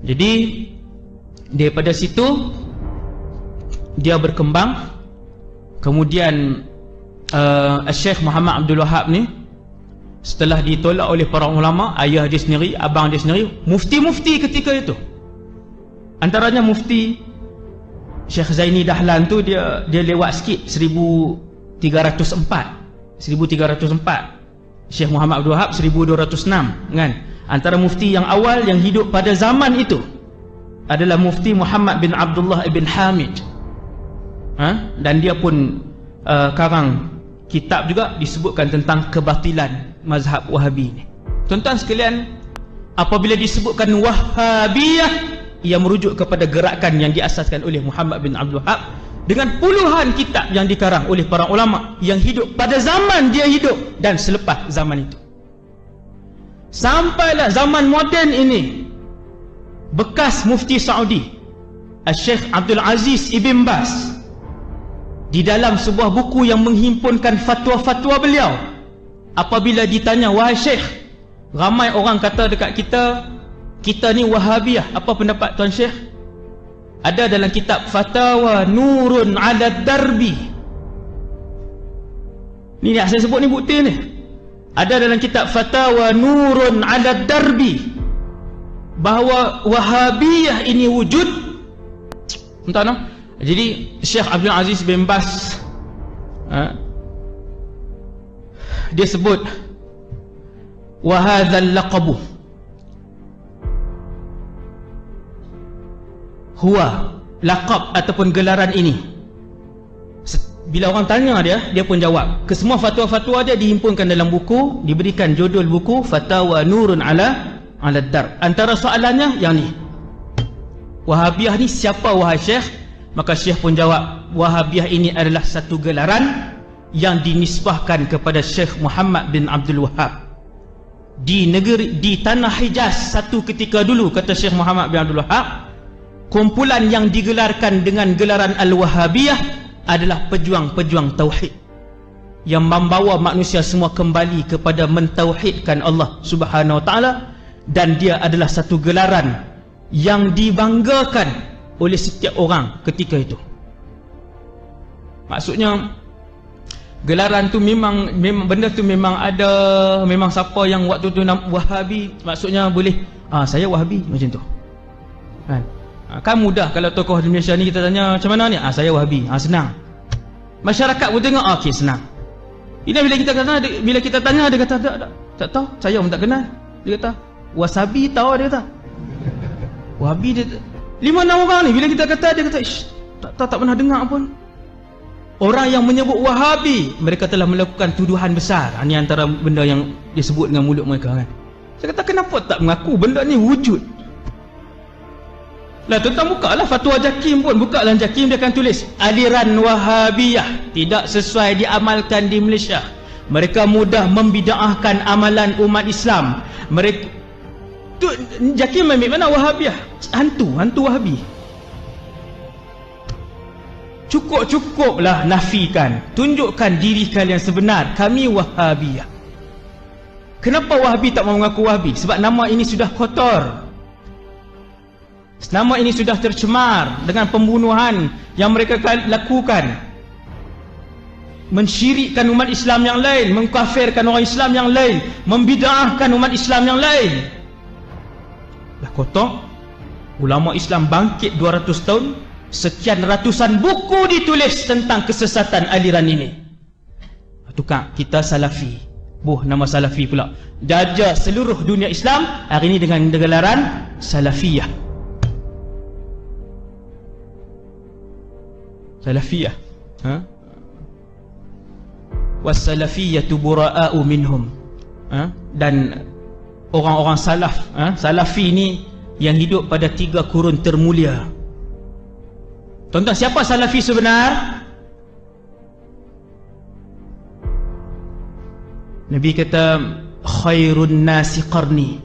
Jadi daripada situ dia berkembang. Kemudian Syekh Muhammad Abdul Wahab ni setelah ditolak oleh para ulama, ayah dia sendiri, abang dia sendiri, mufti-mufti ketika itu, antaranya mufti Syekh Zaini Dahlan tu, dia lewat sikit 1304. Syekh Muhammad Abdul Wahab 1206 kan. Antara mufti yang awal yang hidup pada zaman itu adalah mufti Muhammad bin Abdullah ibn Hamid. Dan dia pun karang kitab juga disebutkan tentang kebatilan mazhab Wahabi ni. Tuan-tuan sekalian, apabila disebutkan Wahabiyah, ia merujuk kepada gerakan yang diasaskan oleh Muhammad bin Abdul Wahab dengan puluhan kitab yang dikarang oleh para ulama yang hidup pada zaman dia hidup dan selepas zaman itu. Sampailah zaman moden ini, bekas mufti Saudi Syekh Abdul Aziz Ibn Baz, di dalam sebuah buku yang menghimpunkan fatwa-fatwa beliau, apabila ditanya, wahai Syekh, ramai orang kata dekat kita ni Wahabiyah, apa pendapat Tuan Syekh? Ada dalam kitab Fatawa Nurun Ala Darbi, ni yang saya sebut ni bukti ni. Ada dalam kitab Fatawa Nurun Ala Darbi bahawa Wahabiyah ini wujud. Entah no? Jadi Syekh Abdul Aziz bin Baz dia sebut, wa hadzal laqabu huwa, laqab ataupun gelaran ini, bila orang tanya dia pun jawab. Kesemua fatwa-fatwa dia dihimpunkan dalam buku, diberikan judul buku Fatawa Nurun Ala Darb. Antara soalannya yang ni, Wahabiyah ni siapa wahai Syekh? Maka Syekh pun jawab, Wahabiyah ini adalah satu gelaran yang dinisbahkan kepada Syekh Muhammad bin Abdul Wahab di tanah Hijaz satu ketika dulu. Kata Syekh Muhammad bin Abdul Wahab, kumpulan yang digelarkan dengan gelaran Al-Wahabiyah adalah pejuang-pejuang tauhid yang membawa manusia semua kembali kepada mentauhidkan Allah Subhanahu Wa Taala, dan dia adalah satu gelaran yang dibanggakan oleh setiap orang ketika itu. Maksudnya gelaran tu memang benda tu memang ada, memang siapa yang waktu tu Wahabi, maksudnya boleh saya Wahabi macam tu kan mudah. Kalau tokoh di Malaysia ni kita tanya macam mana ni, saya Wahabi, senang. Masyarakat pun tengok, okey senang. Ini bila kita tanya dia kata tak tahu, saya pun tak kenal. Dia kata Wasabi tahu, dia kata Wahabi dia 5-6 orang ni bila kita kata, dia kata tak pernah dengar pun. Orang yang menyebut Wahabi, mereka telah melakukan tuduhan besar. Ini antara benda yang disebut dengan mulut mereka kan. Saya kata kenapa tak mengaku benda ni wujud? Lah tuan-tuan buka lah fatwa Jakim pun, buka dalam Jakim dia akan tulis aliran Wahabiyah tidak sesuai diamalkan di Malaysia. Mereka mudah membida'ahkan amalan umat Islam. Mereka tu Jakim ambil mana Wahabiyah? Hantu Wahabi. Cukup-cukuplah nafikan, tunjukkan diri kalian sebenar, kami Wahabiyah. Kenapa Wahabi tak mahu mengaku Wahabi? Sebab nama ini sudah kotor, nama ini sudah tercemar dengan pembunuhan yang mereka lakukan, mensyirikkan umat Islam yang lain, mengkafirkan orang Islam yang lain, membida'ahkan umat Islam yang lain. Dah kotor. Ulama Islam bangkit 200 tahun, sekian ratusan buku ditulis tentang kesesatan aliran ini. Tukar kita Salafi, nama Salafi pula, jajah seluruh dunia Islam hari ini dengan gelaran Salafiyah. Salafiyah, was-salafiyatu bura'a'u minhum, dan orang-orang salaf, Salafi ni yang hidup pada 3 kurun termulia. Tuan-tuan, siapa Salafi sebenar? Nabi kata khairun nasi qarni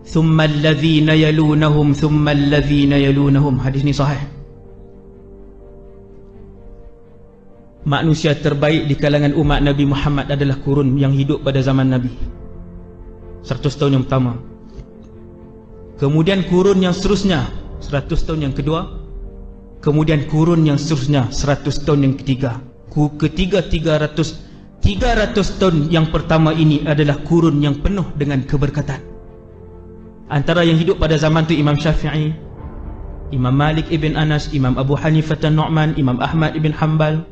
thumma alladhina yalunahum thumma alladhina yalunahum. Hadis ni sahih. Manusia terbaik di kalangan umat Nabi Muhammad adalah kurun yang hidup pada zaman Nabi, 100 tahun yang pertama. kemudian kurun yang seterusnya 100 tahun yang kedua, kemudian kurun yang seterusnya 100 tahun yang ketiga. Ketiga 300 tahun yang pertama ini adalah kurun yang penuh dengan keberkatan. Antara yang hidup pada zaman itu Imam Syafi'i, Imam Malik ibn Anas, Imam Abu Hanifah An-Nu'man, Imam Ahmad ibn Hanbal,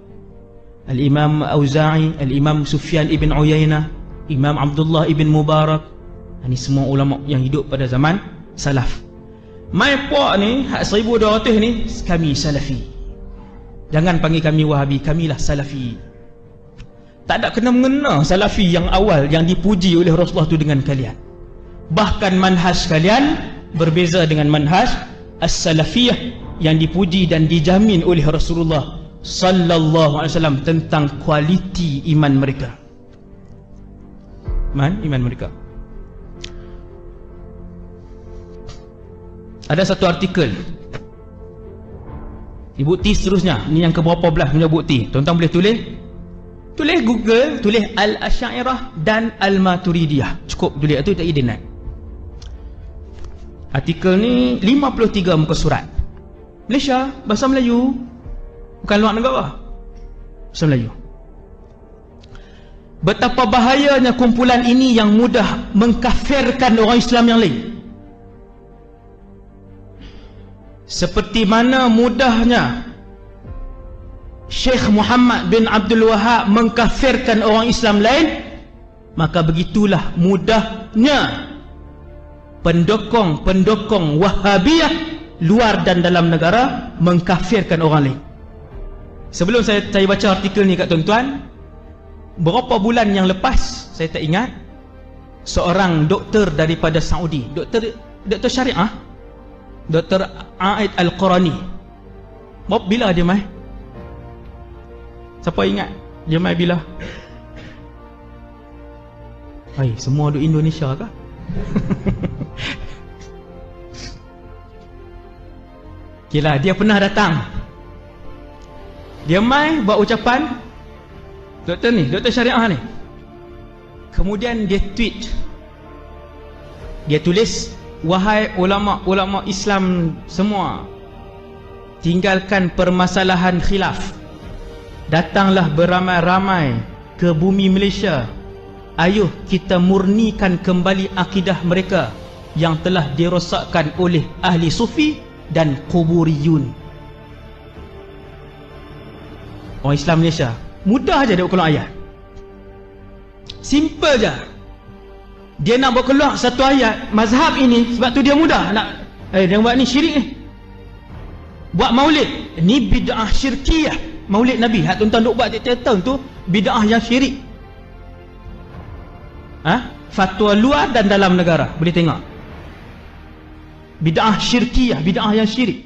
Al-Imam Auza'i, Al-Imam Sufyan ibn Uyainah, Imam Abdullah ibn Mubarak. Ini semua ulama yang hidup pada zaman salaf. My puak ni, hak 1200 ni, kami salafi. Jangan panggil kami wahabi, kamilah salafi. Tak ada kena-mengena salafi yang awal yang dipuji oleh Rasulullah tu dengan kalian. Bahkan manhaj kalian berbeza dengan manhaj as-salafiyah yang dipuji dan dijamin oleh Rasulullah sallallahu alaihi wasallam tentang kualiti iman mereka. Iman mereka. Ada satu artikel, ini bukti seterusnya. Ini yang keberapa belas punya bukti. Tuan-tuan boleh tulis Google, tulis Al-Asy'ariyah dan Al-Maturidiyah. Cukup tulis itu, tak idinat. Artikel ni 53 muka surat. Malaysia, bahasa Melayu, bukan luar negara, bahasa Melayu. Betapa bahayanya kumpulan ini yang mudah mengkafirkan orang Islam yang lain. Seperti mana mudahnya Syekh Muhammad bin Abdul Wahab mengkafirkan orang Islam lain, maka begitulah mudahnya pendokong Wahabiyah luar dan dalam negara mengkafirkan orang lain. Sebelum saya baca artikel ni kat tuan-tuan, berapa bulan yang lepas, saya tak ingat, seorang doktor daripada Saudi, doktor syariah, Dr. Aid Al-Qurani. Bila dia mai? Siapa ingat? Dia mai bila? Hai, semua duk Indonesia kah? Okeylah, dia pernah datang. Dia mai buat ucapan, doktor syariah ni. Kemudian dia tweet. Dia tulis, wahai ulama-ulama Islam semua, tinggalkan permasalahan khilaf. Datanglah beramai-ramai ke bumi Malaysia. Ayuh kita murnikan kembali akidah mereka yang telah dirosakkan oleh ahli sufi dan kuburiyun. Orang Islam Malaysia mudah aja dia buat keluar ayat. Simple je. Dia nak buat keluar satu ayat mazhab ini, sebab tu dia mudah nak dia buat ni syirik ni. Buat maulid ni bid'ah syirkiyah. Maulid Nabi hak tuan-tuan duk buat tiap-tiap tahun tu bid'ah yang syirik. Fatwa luar dan dalam negara boleh tengok. Bid'ah syirkiyah, bid'ah yang syirik.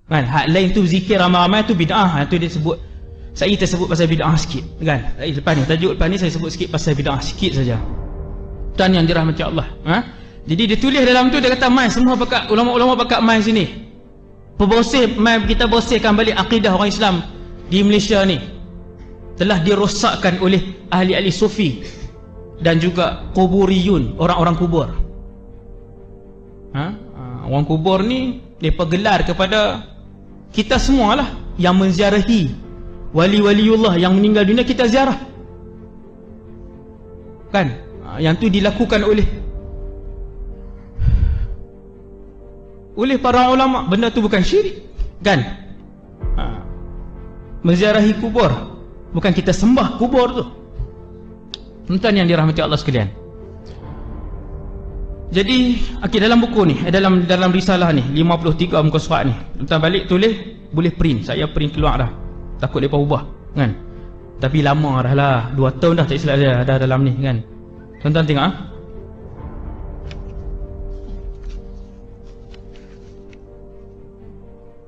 Kan hak lain tu zikir ramai-ramai tu bid'ah, tu dia sebut. Saya tersebut pasal bid'ah sikit, kan? Lepas ni, tajuk lepas ni saya sebut sikit pasal bid'ah sikit saja. Tuan yang dirahmati Allah. Jadi dia tulis dalam tu, dia kata mai semua pakat, ulama-ulama pakat mai sini. Mai kita bersihkan balik akidah orang Islam di Malaysia ni. Telah dirosakkan oleh ahli-ahli sufi dan juga kuburiyun, orang-orang kubur. Orang kubur ni mereka gelar kepada kita semualah yang menziarahi wali-waliullah yang meninggal dunia, kita ziarah. Kan? Yang tu dilakukan oleh para ulama. Benda tu bukan syirik, kan? Menziarahi kubur, bukan kita sembah kubur tu. Tuan-tuan yang dirahmati Allah sekalian. Jadi dalam buku ni, dalam risalah ni 53 muka surat ni, tuan-tuan balik tulis, boleh print. Saya print keluar dah, takut mereka ubah, kan? Tapi lama dah lah, 2 tahun dah tak silap dia dah dalam ni, kan? Tuan-tuan tengok.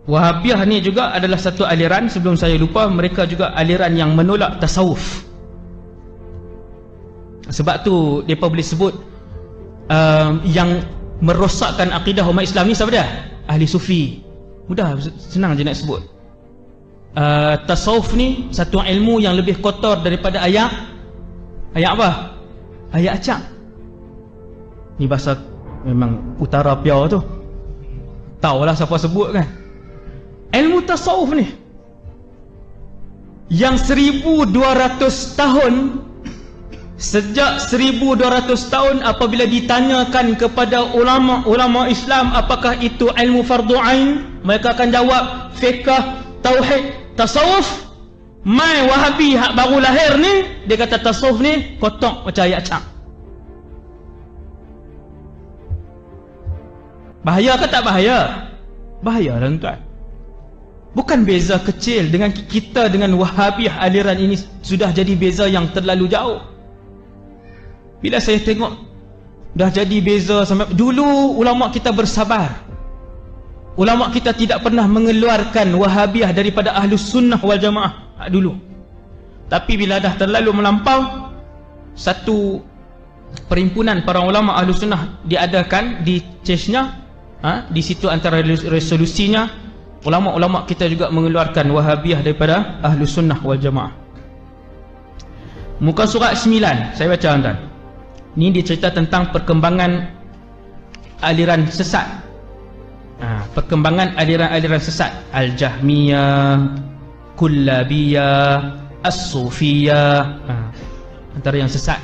Wahabiyah ni juga adalah satu aliran, sebelum saya lupa, mereka juga aliran yang menolak tasawuf. Sebab tu mereka boleh sebut yang merosakkan akidah umat Islam ni siapa dia? Ahli sufi. Mudah, senang je nak sebut. Tasawuf ni satu ilmu yang lebih kotor daripada ayat apa? Ayat acak. Ni bahasa memang utara piau tu. Tahulah siapa sebut kan. Ilmu tasawuf ni yang 1200 tahun, sejak 1200 tahun apabila ditanyakan kepada ulama-ulama Islam apakah itu ilmu fardu ain, mereka akan jawab fiqh, tauhid, tasawuf. Mai Wahabi hak baru lahir ni, dia kata tasawuf ni kotak macam ayat cap. Bahaya ke tak bahaya? Bahaya lah tuan. Bukan beza kecil dengan kita dengan Wahabiyah, aliran ini sudah jadi beza yang terlalu jauh. Bila saya tengok dah jadi beza sampai dulu, ulama kita bersabar. Ulama kita tidak pernah mengeluarkan Wahabiyah daripada Ahlus Sunnah wal Jamaah dulu. Tapi bila dah terlalu melampau, satu perhimpunan para ulama Ahlus Sunnah diadakan di CESH-nya, di situ antara resolusinya, ulama-ulama kita juga mengeluarkan Wahabiyah daripada Ahlus Sunnah wal Jamaah. Muka surat 9 saya baca tuan. Ini dia cerita tentang perkembangan aliran sesat. Perkembangan aliran-aliran sesat, Al-Jahmiyah, Kullabiyah, As-Sufiyah, antara yang sesat.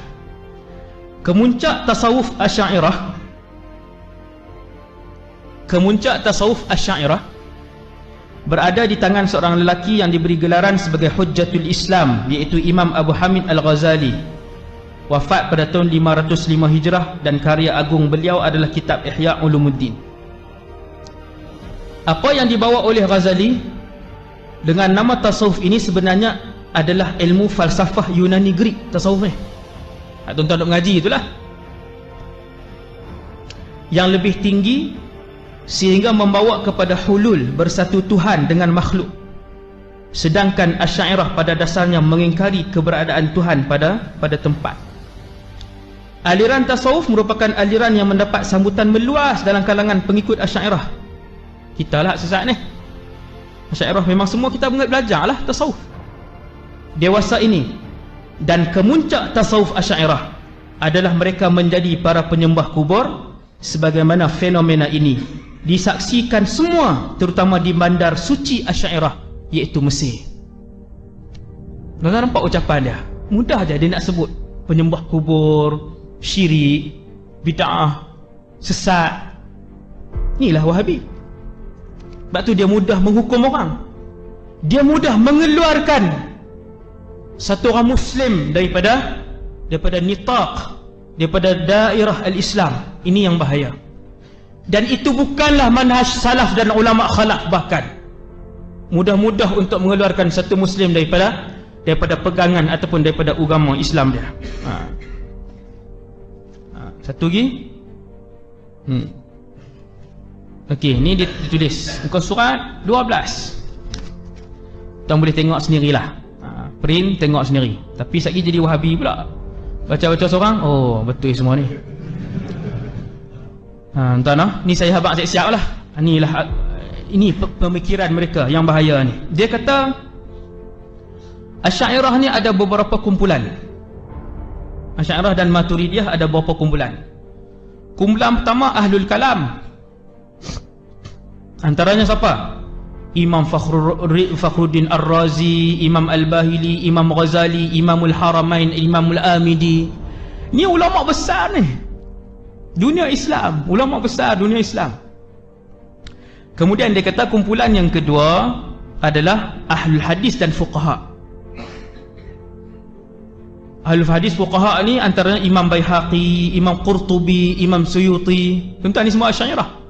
Kemuncak tasawuf Asy'ariyah, berada di tangan seorang lelaki yang diberi gelaran sebagai Hujjatul Islam, iaitu Imam Abu Hamid Al-Ghazali. Wafat pada tahun 505 Hijrah dan karya agung beliau adalah kitab Ihya Ulumuddin. Apa yang dibawa oleh Ghazali dengan nama tasawuf ini sebenarnya adalah ilmu falsafah Yunani Greek. Tasawuf ni tuan-tuan nak mengaji itulah, yang lebih tinggi sehingga membawa kepada hulul, bersatu Tuhan dengan makhluk. Sedangkan Asy'ariyah pada dasarnya mengingkari keberadaan Tuhan pada tempat. Aliran tasawuf merupakan aliran yang mendapat sambutan meluas dalam kalangan pengikut Asy'ariyah. Kita lah sesat ni. Asy'ariyah memang semua kita belajar lah tasawuf dewasa ini. Dan kemuncak tasawuf Asy'ariyah adalah mereka menjadi para penyembah kubur, sebagaimana fenomena ini disaksikan semua, terutama di bandar suci Asy'ariyah, iaitu Mesir. Tuan-tuan nampak ucapan dia, mudah je dia nak sebut penyembah kubur, syirik, bid'ah, sesat. Inilah Wahabi. Sebab tu dia mudah menghukum orang, dia mudah mengeluarkan satu orang Muslim daripada nitaq, daripada dairah al-Islam. Ini yang bahaya. Dan itu bukanlah manhaj salaf dan ulama khalaf. Bahkan mudah-mudah untuk mengeluarkan satu Muslim daripada pegangan ataupun daripada agama Islam dia. Satu lagi. Okey, ni dia ditulis muka surat 12. Tuan boleh tengok sendirilah. Print tengok sendiri. Tapi sekali jadi Wahabi pula. Baca-baca seorang, oh betul semua ni. Tuan ni saya habaq siap-siap lah. Ini pemikiran mereka yang bahaya ni. Dia kata Asy'ariyah ni ada beberapa kumpulan. Asy'ariyah dan Maturidiyah ada beberapa kumpulan. Kumpulan pertama Ahlul Kalam. Antaranya siapa? Imam Fakhruddin Ar-Razi, Imam Al-Bahili, Imam Ghazali, Imamul Haramain, Imamul Amidi. Ni ulama besar ni, dunia Islam, ulama besar dunia Islam. Kemudian dia kata kumpulan yang kedua adalah Ahlul Hadis dan Fuqaha. Ahlul Hadis Fuqaha ni antaranya Imam Baihaqi, Imam Qurtubi, Imam Suyuti. Tuan-tuan ni semua Asy'ariyah.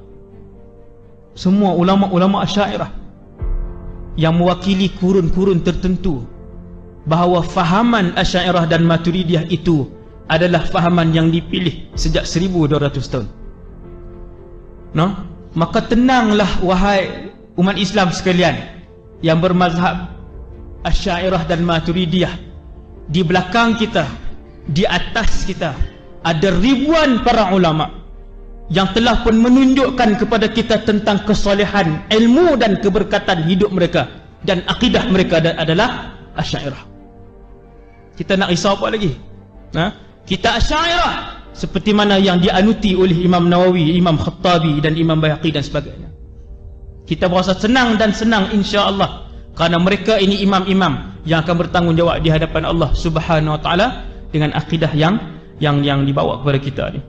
Semua ulama-ulama Asy'ariyah yang mewakili kurun-kurun tertentu, bahawa fahaman Asy'ariyah dan Maturidiyah itu adalah fahaman yang dipilih sejak 1200 tahun. Maka tenanglah wahai umat Islam sekalian yang bermazhab Asy'ariyah dan Maturidiyah. Di belakang kita, di atas kita ada ribuan para ulama yang telah pun menunjukkan kepada kita tentang kesolehan ilmu dan keberkatan hidup mereka, dan akidah mereka adalah Asy'ariyah. Kita nak risau apa lagi? Kita Asy'ariyah, seperti mana yang dianuti oleh Imam Nawawi, Imam Khattabi dan Imam Bayhaqi dan sebagainya. Kita berasa senang dan senang insya-Allah, kerana mereka ini imam-imam yang akan bertanggungjawab di hadapan Allah Subhanahu wa taala dengan akidah yang dibawa kepada kita ni.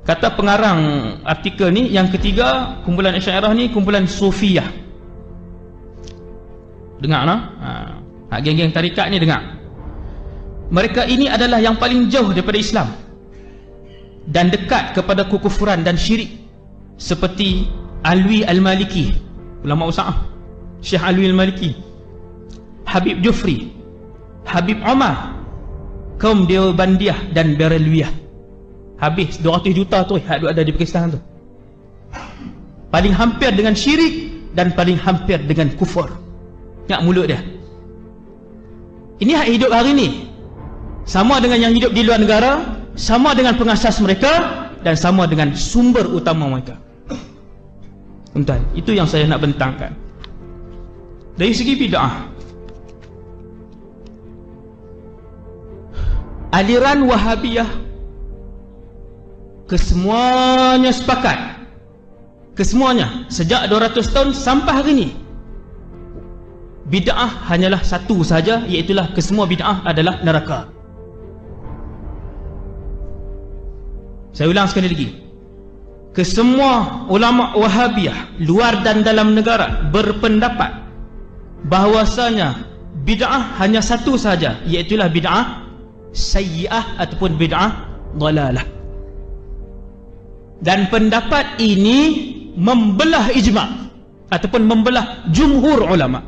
Kata pengarang artikel ni, yang ketiga, kumpulan Asy'ariyah ni kumpulan Sufiyah. Dengar nah? Geng-geng tarikat ni dengar. Mereka ini adalah yang paling jauh daripada Islam dan dekat kepada kekufuran dan syirik, seperti Alwi Al-Maliki, ulama usaha, Syekh Alwi Al-Maliki, Habib Jufri, Habib Omar, kaum Deobandiyah dan Berelwiyah. Habis 200 juta tu ada di Pakistan tu. Paling hampir dengan syirik dan paling hampir dengan kufur. Ingat mulut dia. Ini hak hidup hari ni, sama dengan yang hidup di luar negara, sama dengan pengasas mereka, dan sama dengan sumber utama mereka. Tuan, itu yang saya nak bentangkan. Dari segi bid'ah, aliran Wahabiyah kesemuanya sepakat, kesemuanya sejak 200 tahun sampai hari ini, bid'ah hanyalah satu saja, iaitulah kesemua bid'ah adalah neraka. Saya ulang sekali lagi, kesemua ulama Wahabiyah luar dan dalam negara berpendapat bahwasanya bid'ah hanya satu saja, iaitulah bid'ah sayyi'ah ataupun bid'ah dhalalah. Dan pendapat ini membelah ijma' ataupun membelah jumhur ulama.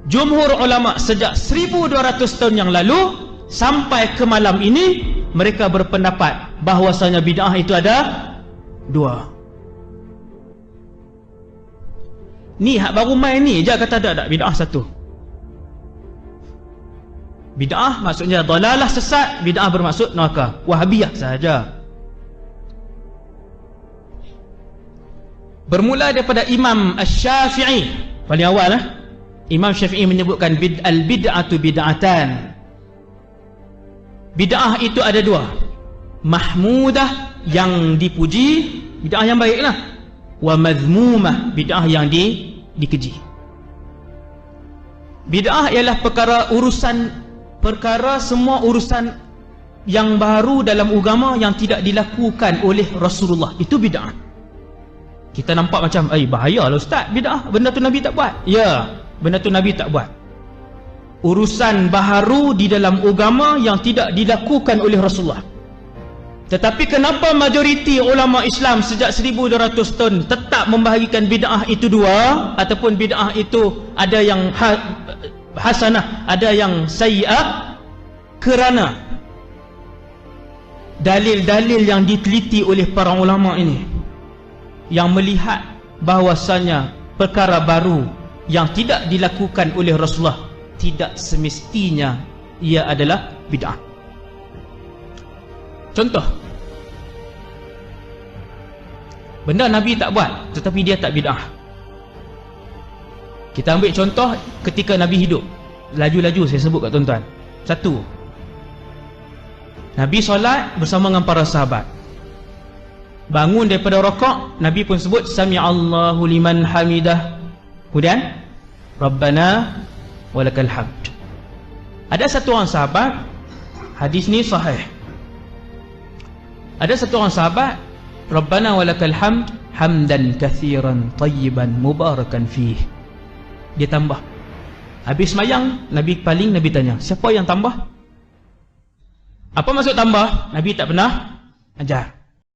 Jumhur ulama sejak 1200 tahun yang lalu sampai ke malam ini, mereka berpendapat bahwasanya bid'ah itu ada dua. Ni hak baru main ni je kata ada bid'ah satu. Bid'ah maksudnya dalalah, sesat. Bid'ah bermaksud neraka. Wahabiyah sahaja. Bermula daripada Imam Asy-Syafi'i. Paling awal Imam Syafi'i menyebutkan al-bid'atu bid'atan. Bid'ah itu ada dua. Mahmudah, yang dipuji, bid'ah yang baiklah. Wa madhmumah, bid'ah yang dikeji. Bid'ah ialah semua urusan yang baru dalam agama yang tidak dilakukan oleh Rasulullah. Itu bid'ah. Kita nampak macam, bahaya lah ustaz, bid'ah, benda tu Nabi tak buat. Ya, benda tu Nabi tak buat. Urusan baharu di dalam agama yang tidak dilakukan oleh Rasulullah. Tetapi kenapa majoriti ulama Islam sejak 1200 tahun tetap membahagikan bid'ah itu dua, ataupun bid'ah itu ada yang hasanah, ada yang sayyi'ah? Kerana dalil-dalil yang diteliti oleh para ulama ini, yang melihat bahwasanya perkara baru yang tidak dilakukan oleh Rasulullah tidak semestinya ia adalah bid'ah. Contoh, benda Nabi tak buat tetapi dia tak bid'ah. Kita ambil contoh ketika Nabi hidup. Laju-laju saya sebut kat tuan-tuan. Satu, Nabi solat bersama dengan para sahabat. Bangun daripada rakaat, Nabi pun sebut Sami'allahu liman hamidah. Kemudian Rabbana walakal hamd. Ada satu orang sahabat, hadis ni sahih. Ada satu orang sahabat, Rabbana walakal hamd hamdan kathiran tayyiban mubarakan fih. Dia tambah. Habis semayang, Nabi tanya, siapa yang tambah? Apa maksud tambah? Nabi tak pernah ajar.